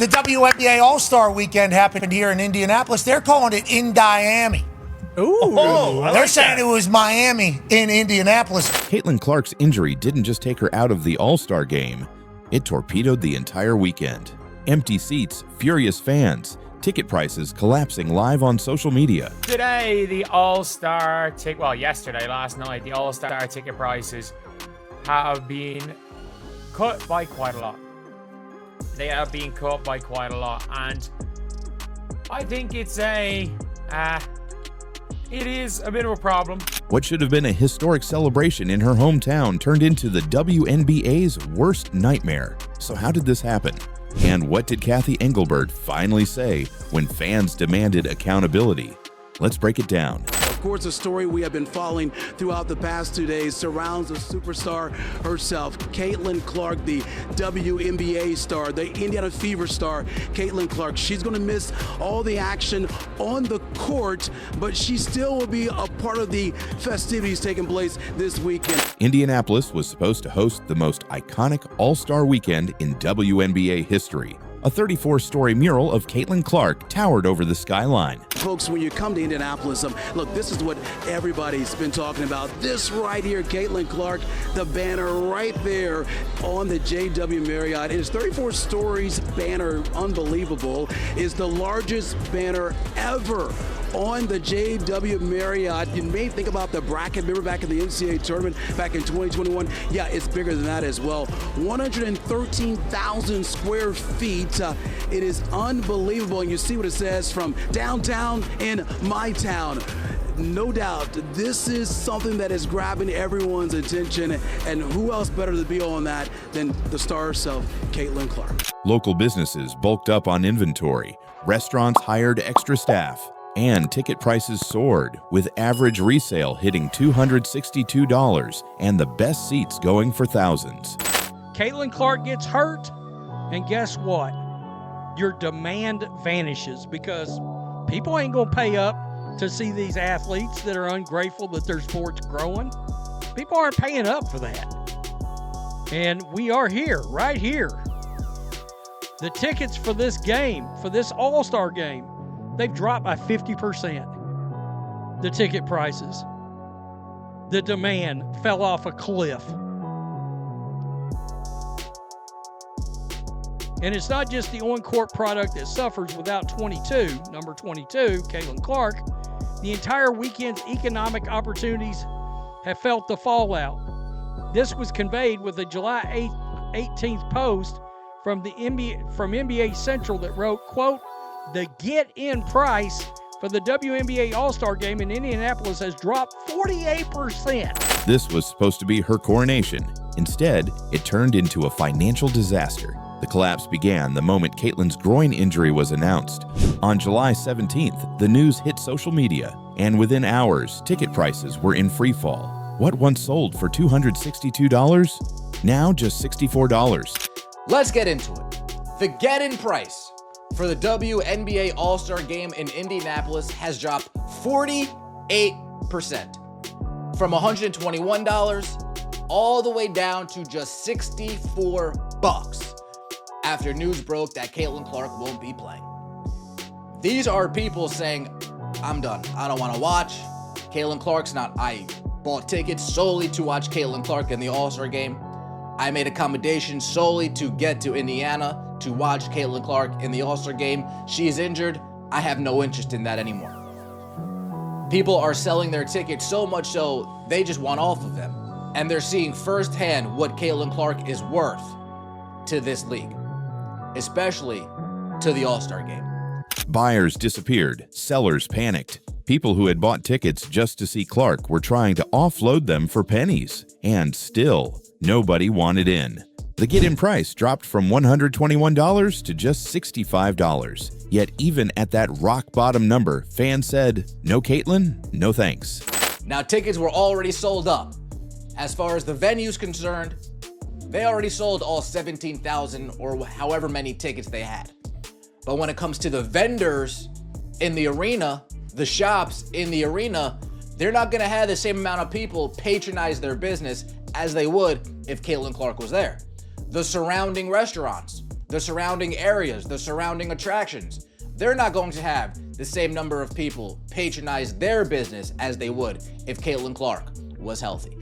The WNBA All-Star Weekend happened here in Indianapolis. They're calling it in Miami. Ooh, They're saying it was Miami in Indianapolis. Caitlin Clark's injury didn't just take her out of the All-Star game. It torpedoed the entire weekend. Empty seats, furious fans, ticket prices collapsing live on social media. Today, last night, the All-Star ticket prices have been cut by quite a lot. They have been cut by quite a lot, and I think it is a bit of a problem. What should have been a historic celebration in her hometown turned into the WNBA's worst nightmare. So how did this happen? And what did Kathy Engelbert finally say when fans demanded accountability? Let's break it down. Of course, the story we have been following throughout the past 2 days surrounds the superstar herself, Caitlin Clark, the WNBA star, the Indiana Fever star, Caitlin Clark. She's going to miss all the action on the court, but she still will be a part of the festivities taking place this weekend. Indianapolis was supposed to host the most iconic All-Star weekend in WNBA history. A 34-story mural of Caitlin Clark towered over the skyline. Folks, when you come to Indianapolis, look, this is what everybody's been talking about. This right here, Caitlin Clark, the banner right there on the JW Marriott. It is 34 stories banner, unbelievable. It's the largest banner ever on the JW Marriott. You may think about the bracket. Remember back in the NCAA tournament back in 2021? Yeah, it's bigger than that as well. 113,000 square feet. It is unbelievable. And you see what it says from downtown in my town. No doubt, this is something that is grabbing everyone's attention. And who else better to be on that than the star herself, Caitlin Clark. Local businesses bulked up on inventory. Restaurants hired extra staff. And ticket prices soared, with average resale hitting $262 and the best seats going for thousands. Caitlin Clark gets hurt, and guess what? Your demand vanishes because people ain't going to pay up to see these athletes that are ungrateful that their sport's growing. People aren't paying up for that. And we are here, right here. The tickets for this game, for this All-Star game, they've dropped by 50%. The ticket prices. The demand fell off a cliff. And it's not just the on-court product that suffers without number 22, Caitlin Clark. The entire weekend's economic opportunities have felt the fallout. This was conveyed with a July 18th post from NBA Central that wrote, quote, "The get-in price for the WNBA All-Star Game in Indianapolis has dropped 48%. This was supposed to be her coronation. Instead, it turned into a financial disaster. The collapse began the moment Caitlin's groin injury was announced. On July 17th, the news hit social media, and within hours, ticket prices were in free fall. What once sold for $262? Now just $64. Let's get into it. The get-in price for the WNBA All-Star Game in Indianapolis has dropped 48%. From $121 all the way down to just $64 after news broke that Caitlin Clark won't be playing. These are people saying, I'm done. I don't want to watch. Caitlin Clark's not. I bought tickets solely to watch Caitlin Clark in the All-Star Game. I made accommodations solely to get to Indiana to watch Caitlin Clark in the All-Star Game. She is injured. I have no interest in that anymore. People are selling their tickets so much so they just want off of them. And they're seeing firsthand what Caitlin Clark is worth to this league, especially to the All-Star Game. Buyers disappeared. Sellers panicked. People who had bought tickets just to see Clark were trying to offload them for pennies. And still, nobody wanted in. The get-in price dropped from $121 to just $65. Yet even at that rock-bottom number, fans said, no Caitlin, no thanks. Now, tickets were already sold up. As far as the venue's concerned, they already sold all 17,000 or however many tickets they had. But when it comes to the vendors in the arena, the shops in the arena, they're not going to have the same amount of people patronize their business as they would if Caitlin Clark was there. The surrounding restaurants, the surrounding areas, the surrounding attractions. They're not going to have the same number of people patronize their business as they would if Caitlin Clark was healthy.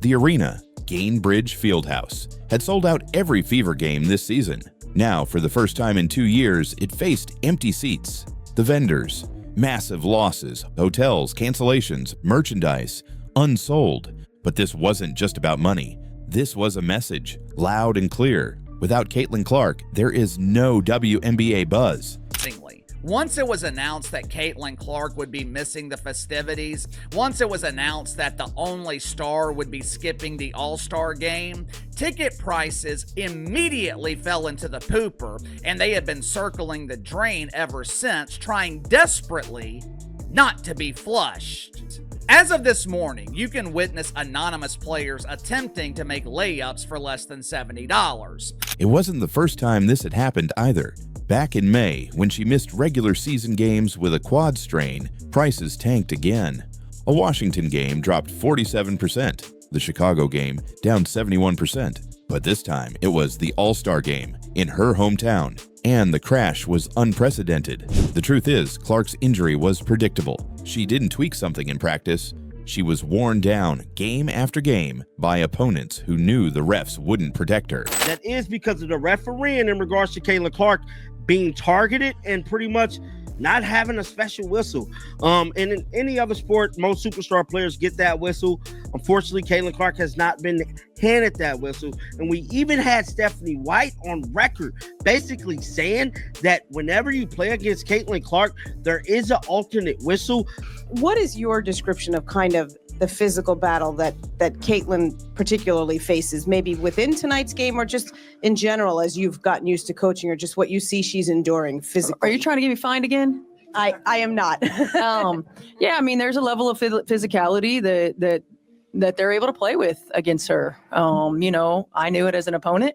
The arena, Gainbridge Fieldhouse, had sold out every Fever game this season. Now, for the first time in 2 years, it faced empty seats. The vendors, massive losses, hotels, cancellations, merchandise, unsold. But this wasn't just about money. This was a message, loud and clear. Without Caitlin Clark, there is no WNBA buzz. Once it was announced that Caitlin Clark would be missing the festivities, once it was announced that the only star would be skipping the All-Star game, ticket prices immediately fell into the pooper, and they have been circling the drain ever since, trying desperately not to be flushed. As of this morning, you can witness anonymous players attempting to make layups for less than $70. It wasn't the first time this had happened either. Back in May, when she missed regular season games with a quad strain, prices tanked again. A Washington game dropped 47%, the Chicago game down 71%. But this time, it was the All-Star game in her hometown, and the crash was unprecedented. The truth is, Clark's injury was predictable. She didn't tweak something in practice. She was worn down game after game by opponents who knew the refs wouldn't protect her. That is because of the refereeing in regards to Caitlin Clark being targeted and pretty much not having a special whistle. And in any other sport, most superstar players get that whistle. Unfortunately, Caitlin Clark has not been handed that whistle. And we even had Stephanie White on record basically saying that whenever you play against Caitlin Clark, there is an alternate whistle. What is your description of kind of the physical battle that Caitlin particularly faces, maybe within tonight's game or just in general as you've gotten used to coaching, or just what you see she's enduring physically? Are you trying to get me fined again? I am not. Yeah, I mean, there's a level of physicality that they're able to play with against her. You know, I knew it as an opponent.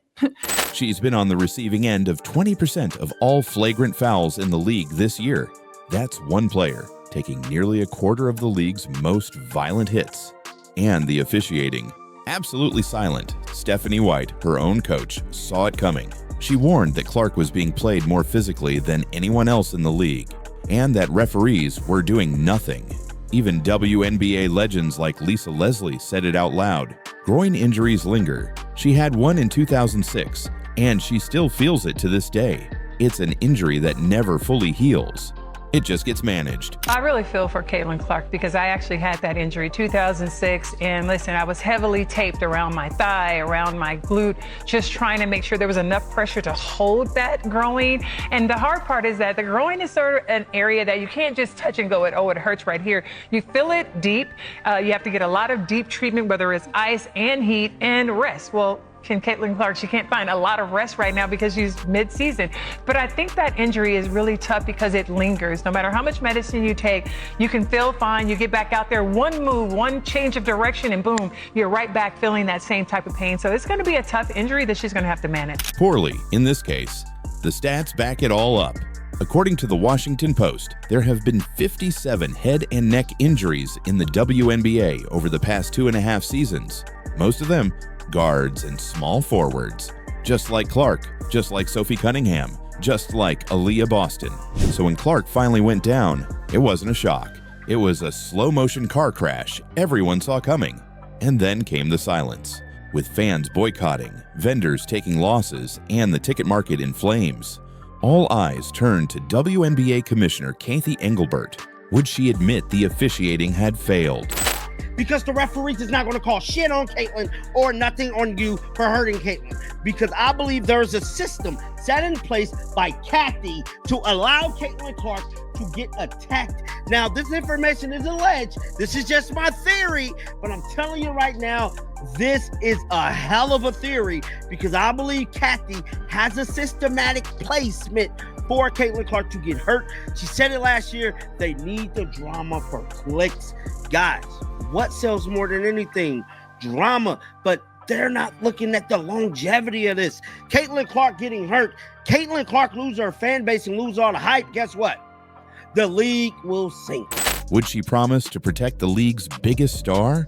She's been on the receiving end of 20% of all flagrant fouls in the league this year. That's one player taking nearly a quarter of the league's most violent hits. And the officiating. Absolutely silent, Stephanie White, her own coach, saw it coming. She warned that Clark was being played more physically than anyone else in the league, and that referees were doing nothing. Even WNBA legends like Lisa Leslie said it out loud. Groin injuries linger. She had one in 2006, and she still feels it to this day. It's an injury that never fully heals. It just gets managed. I really feel for Caitlin Clark because I actually had that injury 2006, and listen, I was heavily taped around my thigh, around my glute, just trying to make sure there was enough pressure to hold that groin. And the hard part is that the groin is sort of an area that you can't just touch and go, oh, it hurts right here. You feel it deep. You have to get a lot of deep treatment, whether it's ice and heat and rest. Well, Caitlin Clark, she can't find a lot of rest right now because she's mid-season. But I think that injury is really tough because it lingers. No matter how much medicine you take, you can feel fine. You get back out there, one move, one change of direction, and boom, you're right back feeling that same type of pain. So it's going to be a tough injury that she's going to have to manage. Poorly, in this case. The stats back it all up. According to the Washington Post, there have been 57 head and neck injuries in the WNBA over the past 2.5 seasons. Most of them guards and small forwards. Just like Clark, just like Sophie Cunningham, just like Aaliyah Boston. So when Clark finally went down, it wasn't a shock. It was a slow-motion car crash everyone saw coming. And then came the silence, with fans boycotting, vendors taking losses, and the ticket market in flames. All eyes turned to WNBA Commissioner Kathy Engelbert. Would she admit the officiating had failed? Because the referees is not going to call shit on Caitlin or nothing on you for hurting Caitlin. Because I believe there's a system set in place by Kathy to allow Caitlin Clark to get attacked. Now, this information is alleged. This is just my theory, but I'm telling you right now, this is a hell of a theory because I believe Kathy has a systematic placement for Caitlin Clark to get hurt. She said it last year. They need the drama for clicks. Guys, what sells more than anything? Drama. But they're not looking at the longevity of this. Caitlin Clark getting hurt. Caitlin Clark lose her fan base and lose all the hype. Guess what? The league will sink. Would she promise to protect the league's biggest star?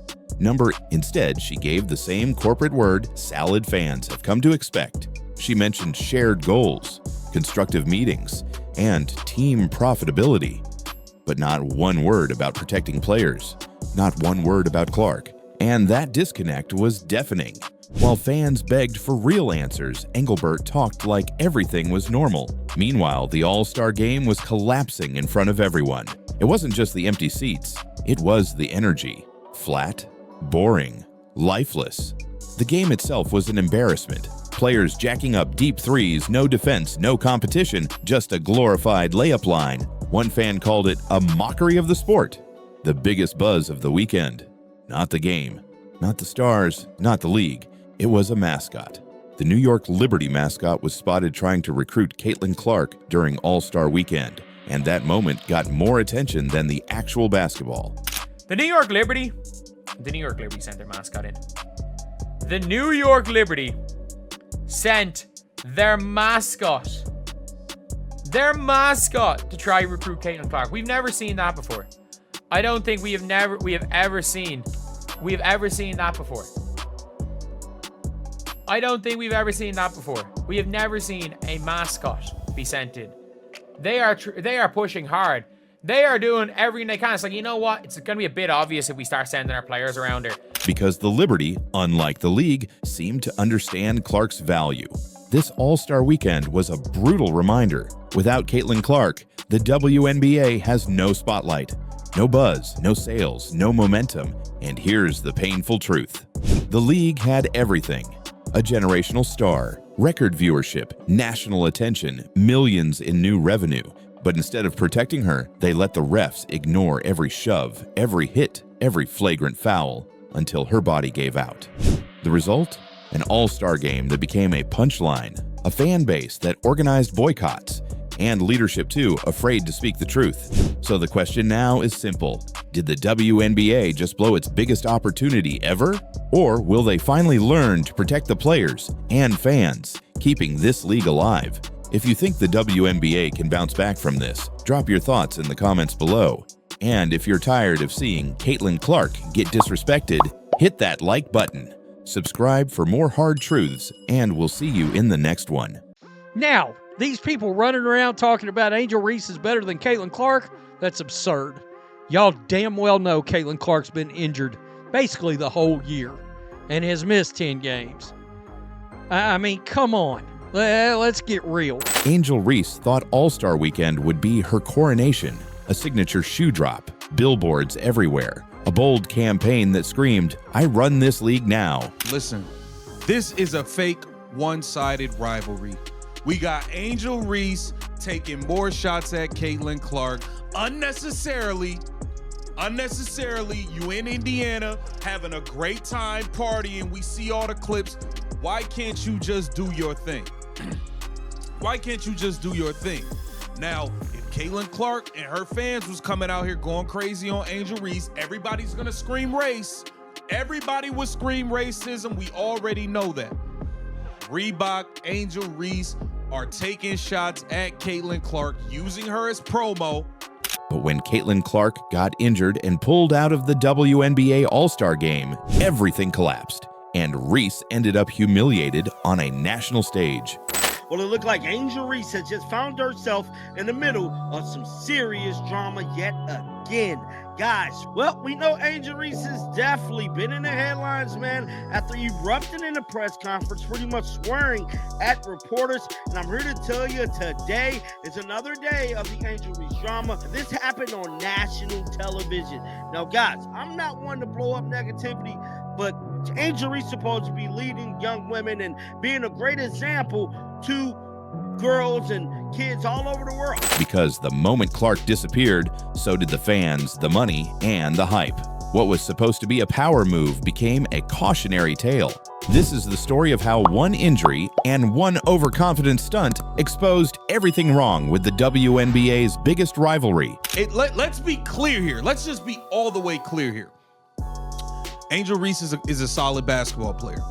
Instead, she gave the same corporate word salad fans have come to expect. She mentioned shared goals, constructive meetings, and team profitability. But not one word about protecting players, not one word about Clark. And that disconnect was deafening. While fans begged for real answers, Engelbert talked like everything was normal. Meanwhile, the All-Star game was collapsing in front of everyone. It wasn't just the empty seats, it was the energy. Flat, boring, lifeless. The game itself was an embarrassment. Players jacking up deep threes, no defense, no competition, just a glorified layup line. One fan called it a mockery of the sport. The biggest buzz of the weekend. Not the game, not the stars, not the league. It was a mascot. The New York Liberty mascot was spotted trying to recruit Caitlin Clark during All-Star Weekend, and that moment got more attention than the actual basketball. The New York Liberty sent their mascot in. The New York Liberty sent their mascot to try and recruit Caitlin Clark. We've never seen that before. I don't think we have ever seen that before. I don't think we've ever seen that before. We have never seen a mascot be sent in. They are pushing hard. They are doing everything they can. It's like, you know what? It's going to be a bit obvious if we start sending our players around her. Because the Liberty, unlike the league, seemed to understand Clark's value. This All-Star Weekend was a brutal reminder. Without Caitlin Clark, the WNBA has no spotlight, no buzz, no sales, no momentum. And here's the painful truth. The league had everything. A generational star, record viewership, national attention, millions in new revenue. But instead of protecting her, they let the refs ignore every shove, every hit, every flagrant foul, until her body gave out. The result? An all-star game that became a punchline, a fan base that organized boycotts, and leadership too, afraid to speak the truth. So the question now is simple. Did the WNBA just blow its biggest opportunity ever? Or will they finally learn to protect the players and fans, keeping this league alive? If you think the WNBA can bounce back from this, drop your thoughts in the comments below. And if you're tired of seeing Caitlin Clark get disrespected, hit that like button. Subscribe for more hard truths, and we'll see you in the next one. Now, these people running around talking about Angel Reese is better than Caitlin Clark, that's absurd. Y'all damn well know Caitlin Clark's been injured basically the whole year and has missed 10 games. I mean, come on. Let's get real. Angel Reese thought All-Star Weekend would be her coronation, a signature shoe drop, billboards everywhere, a bold campaign that screamed, "I run this league now." Listen, this is a fake one-sided rivalry. We got Angel Reese taking more shots at Caitlin Clark unnecessarily. You in Indiana having a great time partying. We see all the clips. Why can't you just do your thing? Why can't you just do your thing? Now, if Caitlin Clark and her fans was coming out here going crazy on Angel Reese, everybody's gonna scream race. Everybody would scream racism. We already know that. Reebok, Angel Reese are taking shots at Caitlin Clark, using her as promo. But when Caitlin Clark got injured and pulled out of the WNBA All-Star Game, everything collapsed, and Reese ended up humiliated on a national stage. Well, it looked like Angel Reese has just found herself in the middle of some serious drama yet again. Guys, well, we know Angel Reese has definitely been in the headlines, man, after erupting in a press conference, pretty much swearing at reporters. And I'm here to tell you today is another day of the Angel Reese drama. This happened on national television. Now, guys, I'm not one to blow up negativity, but Angel Reese is supposed to be leading young women and being a great example to girls and kids all over the world. Because the moment Clark disappeared, so did the fans, the money, and the hype. What was supposed to be a power move became a cautionary tale. This is the story of how one injury and one overconfident stunt exposed everything wrong with the WNBA's biggest rivalry. Let's be clear here. Let's just be all the way clear here. Angel Reese is a solid basketball player.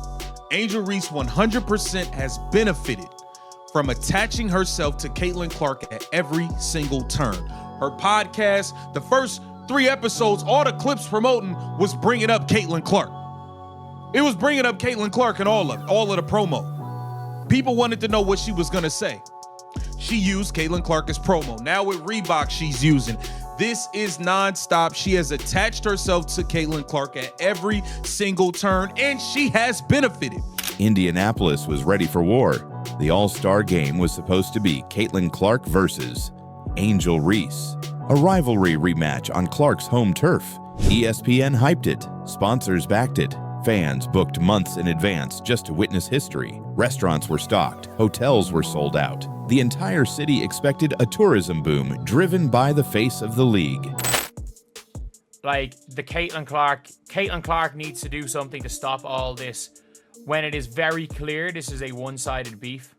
Angel Reese 100% has benefited from attaching herself to Caitlin Clark at every single turn. Her podcast, the first 3 episodes, all the clips promoting was bringing up Caitlin Clark. It was bringing up Caitlin Clark in all of the promo. People wanted to know what she was going to say. She used Caitlin Clark as promo. Now with Reebok, she's using. This is nonstop. She has attached herself to Caitlin Clark at every single turn, and she has benefited. Indianapolis was ready for war. The All-Star game was supposed to be Caitlin Clark versus Angel Reese, a rivalry rematch on Clark's home turf. ESPN hyped it. Sponsors backed it. Fans booked months in advance just to witness history. Restaurants were stocked. Hotels were sold out. The entire city expected a tourism boom driven by the face of the league. Like, the Caitlin Clark needs to do something to stop all this when it is very clear this is a one-sided beef.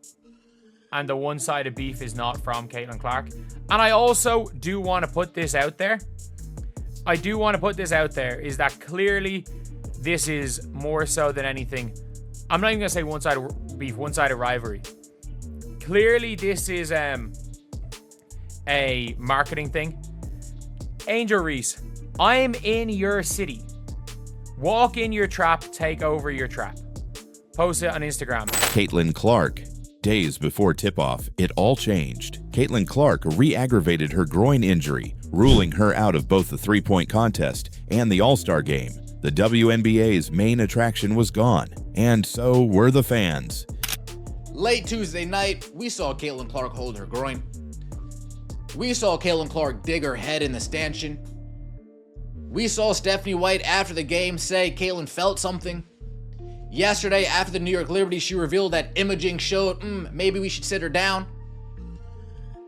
And the one-sided beef is not from Caitlin Clark. And I also do want to put this out there. Is that clearly this is more so than anything. I'm not even going to say one-sided beef, one-sided rivalry. Clearly this is a marketing thing. Angel Reese, I'm in your city. Walk in your trap, take over your trap. Post it on Instagram. Caitlin Clark. Days before tip-off, it all changed. Caitlin Clark re-aggravated her groin injury, ruling her out of both the three-point contest and the All-Star game. The WNBA's main attraction was gone, and so were the fans. Late Tuesday night, we saw Caitlin Clark hold her groin. We saw Caitlin Clark dig her head in the stanchion. We saw Stephanie White after the game say Caitlin felt something. Yesterday, after the New York Liberty, she revealed that imaging showed, maybe we should sit her down.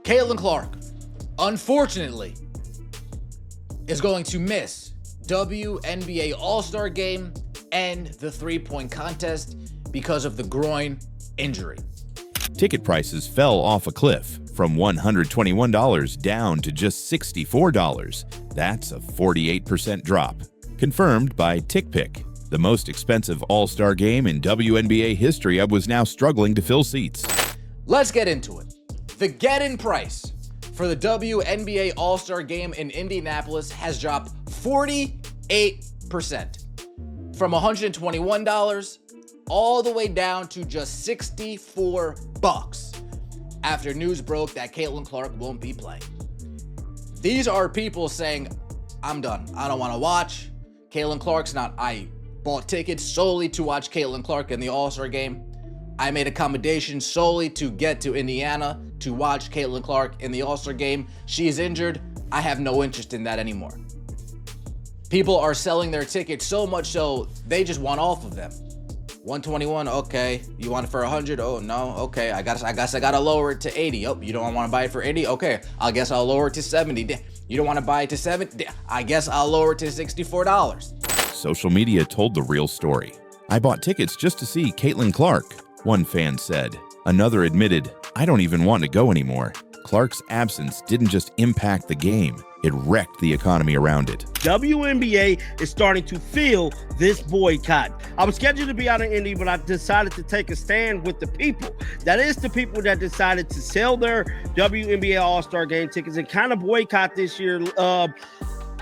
Caitlin Clark, unfortunately, is going to miss WNBA All-Star Game and the three-point contest because of the groin injury. Ticket prices fell off a cliff from $121 down to just $64. That's a 48% drop. Confirmed by TickPick. The most expensive All-Star game in WNBA history was now struggling to fill seats. Let's get into it. The get-in price for the WNBA All-Star game in Indianapolis has dropped 48%. From $121 all the way down to just $64 after news broke that Caitlin Clark won't be playing. These are people saying, I'm done. I don't want to watch. Caitlin Clark's not. I bought tickets solely to watch Caitlin Clark in the All-Star game. I made accommodations solely to get to Indiana to watch Caitlin Clark in the All-Star game. She is injured. I have no interest in that anymore. People are selling their tickets so much so they just want off of them. 121, okay. You want it for 100? Oh no, okay. I guess I gotta lower it to 80. Oh, you don't want to buy it for 80? Okay, I guess I'll lower it to 70. You don't want to buy it to 70? I guess I'll lower it to $64. Social media told the real story. I bought tickets just to see Caitlin Clark, one fan said. Another admitted, I don't even want to go anymore. Clark's absence didn't just impact the game, it wrecked the economy around it. WNBA is starting to feel this boycott. I was scheduled to be out in Indy, but I decided to take a stand with the people. That is the people that decided to sell their WNBA All-Star Game tickets and kind of boycott this year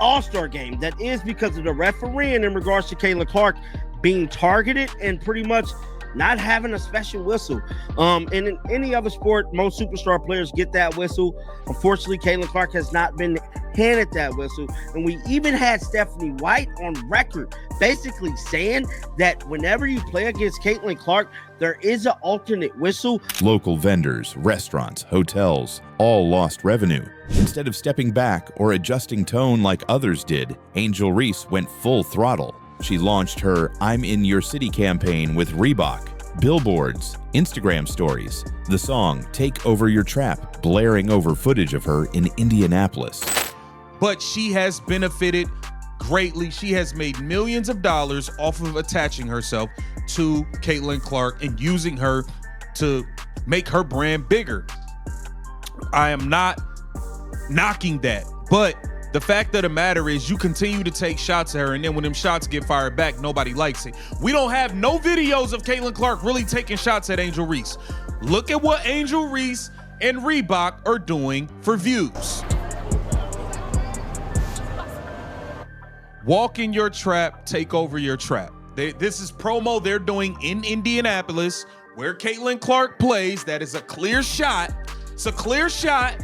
All-Star Game. That is because of the refereeing in regards to Caitlin Clark being targeted and pretty much not having a special whistle. And in any other sport, most superstar players get that whistle. Unfortunately, Caitlin Clark has not been handed that whistle. And we even had Stephanie White on record basically saying that whenever you play against Caitlin Clark, there is an alternate whistle. Local vendors, restaurants, hotels, all lost revenue. Instead of stepping back or adjusting tone like others did, Angel Reese went full throttle. She launched her I'm in Your City campaign with Reebok, billboards, Instagram stories, the song Take Over Your Trap blaring over footage of her in Indianapolis. But she has benefited greatly. She has made millions of dollars off of attaching herself to Caitlin Clark and using her to make her brand bigger. I am not knocking that, but the fact of the matter is you continue to take shots at her, and then when them shots get fired back, nobody likes it. We don't have no videos of Caitlin Clark really taking shots at Angel Reese. Look at what Angel Reese and Reebok are doing for views. walk in your trap, take over your trap. This is promo they're doing in Indianapolis, where Caitlin Clark plays. That is a clear shot. It's a clear shot.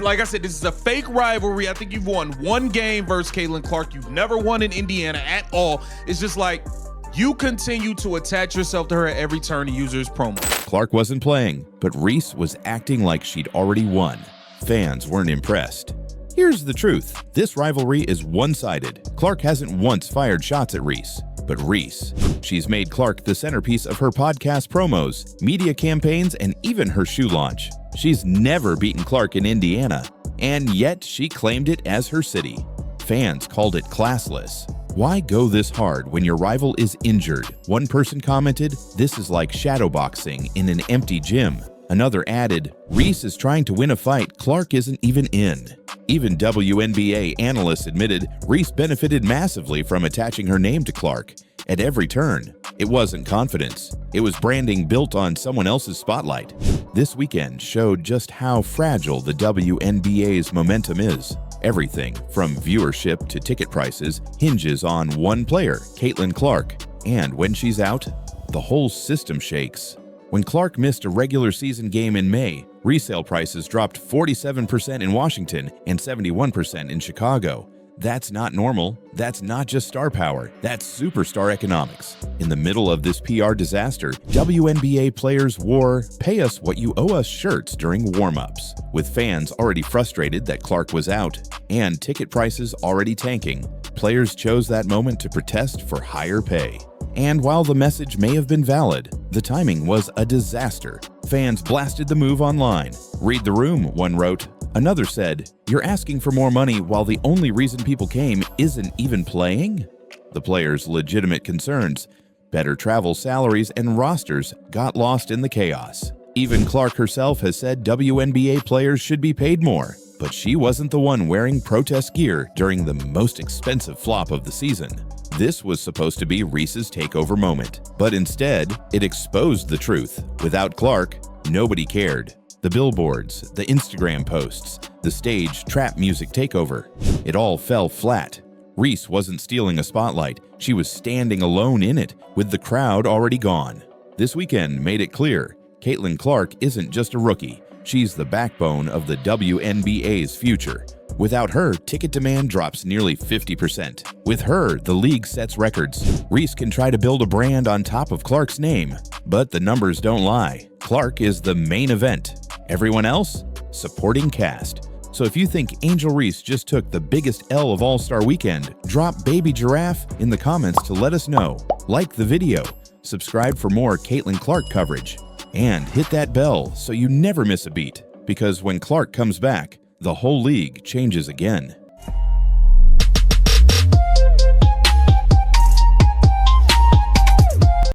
Like I said, this is a fake rivalry. I think you've won one game versus Caitlin Clark. You've never won in Indiana at all. It's just like you continue to attach yourself to her at every turn and use her as promo. Clark wasn't playing, but Reese was acting like she'd already won. Fans weren't impressed. Here's the truth. This rivalry is one-sided. Clark hasn't once fired shots at Reese. But Reese, she's made Clark the centerpiece of her podcast promos, media campaigns, and even her shoe launch. She's never beaten Clark in Indiana, and yet she claimed it as her city. Fans called it classless. Why go this hard when your rival is injured? One person commented, "This is like shadowboxing in an empty gym." Another added, "Reese is trying to win a fight Clark isn't even in." Even WNBA analysts admitted Reese benefited massively from attaching her name to Clark. At every turn, it wasn't confidence. It was branding built on someone else's spotlight. This weekend showed just how fragile the WNBA's momentum is. Everything from viewership to ticket prices hinges on one player, Caitlin Clark. And when she's out, the whole system shakes. When Clark missed a regular season game in May, resale prices dropped 47% in Washington and 71% in Chicago. That's not normal. That's not just star power. That's superstar economics. In the middle of this PR disaster, WNBA players wore "Pay Us What You Owe Us" shirts during warm-ups. With fans already frustrated that Clark was out and ticket prices already tanking, players chose that moment to protest for higher pay. And while the message may have been valid, the timing was a disaster. Fans blasted the move online. "Read the room," one wrote. Another said, "You're asking for more money while the only reason people came isn't even playing?" The players' legitimate concerns, better travel salaries and rosters, got lost in the chaos. Even Clark herself has said WNBA players should be paid more, but she wasn't the one wearing protest gear during the most expensive flop of the season. This was supposed to be Reese's takeover moment, but instead, it exposed the truth. Without Clark, nobody cared. The billboards, the Instagram posts, the stage trap music takeover, it all fell flat. Reese wasn't stealing a spotlight, she was standing alone in it, with the crowd already gone. This weekend made it clear, Caitlin Clark isn't just a rookie, she's the backbone of the WNBA's future. Without her, ticket demand drops nearly 50%. With her, the league sets records. Reese can try to build a brand on top of Clark's name, but the numbers don't lie. Clark is the main event. Everyone else? Supporting cast. So if you think Angel Reese just took the biggest L of All-Star Weekend, drop Baby Giraffe in the comments to let us know. Like the video, subscribe for more Caitlin Clark coverage, and hit that bell so you never miss a beat. Because when Clark comes back, the whole league changes again.